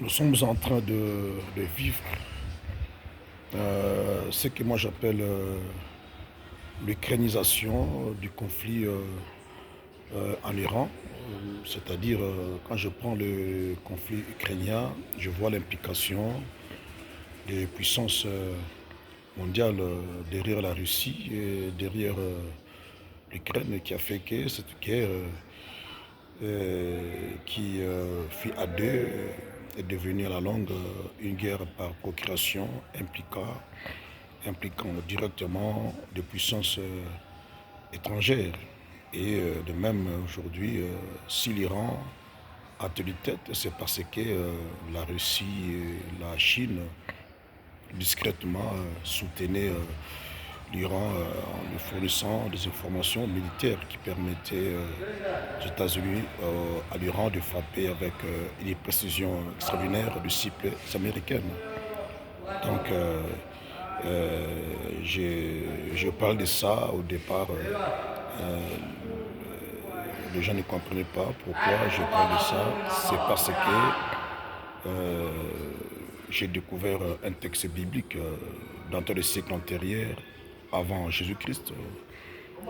Nous sommes en train de vivre ce que moi j'appelle l'ukrainisation du conflit en Iran. C'est-à-dire, quand je prends le conflit ukrainien, je vois l'implication des puissances mondiales derrière la Russie et derrière l'Ukraine qui a fait que cette guerre qui fut à deux est devenue à la longue une guerre par procuration impliquant directement des puissances étrangères. Et de même aujourd'hui, si l'Iran a tenu tête, c'est parce que la Russie et la Chine discrètement soutenaient l'Iran en lui fournissant des informations militaires qui permettaient aux États-Unis, à l'Iran de frapper avec une précision extraordinaire de cibles américaines. Donc, je parle de ça au départ. Les gens ne comprenaient pas pourquoi je parle de ça. C'est parce que j'ai découvert un texte biblique dans les siècles antérieurs, avant Jésus-Christ,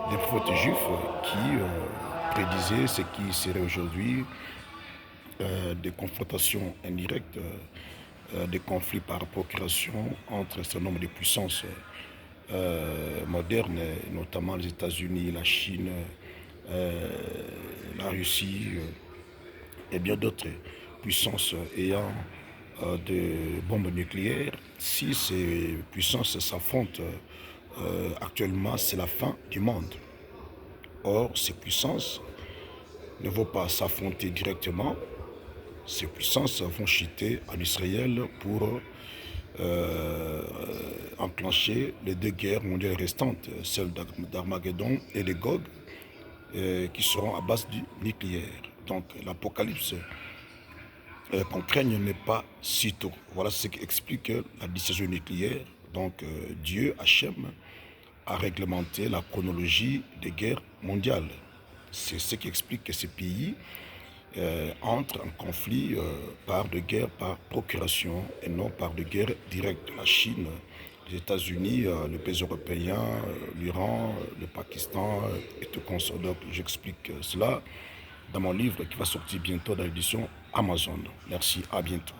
des prophètes juifs qui prédisaient ce qui serait aujourd'hui des confrontations indirectes, des conflits par procuration entre un certain nombre de puissances modernes, notamment les États-Unis, la Chine, la Russie et bien d'autres puissances ayant des bombes nucléaires. Si ces puissances s'affrontent actuellement, c'est la fin du monde. Or, ces puissances ne vont pas s'affronter directement. Ces puissances vont chuter en Israël pour enclencher les deux guerres mondiales restantes, celle d'Armageddon et de Gog, qui seront à base du nucléaire. Donc l'apocalypse qu'on craigne n'est pas si tôt. Voilà ce qui explique la dissuasion nucléaire. Donc Dieu, Hachem, a réglementé la chronologie des guerres mondiales. C'est ce qui explique que ces pays entrent en conflit par de guerre par procuration et non par de guerre directe. La Chine, les États-Unis, les pays européens, l'Iran, le Pakistan et tout consort. Donc j'explique cela dans mon livre qui va sortir bientôt dans l'édition Amazon. Merci, à bientôt.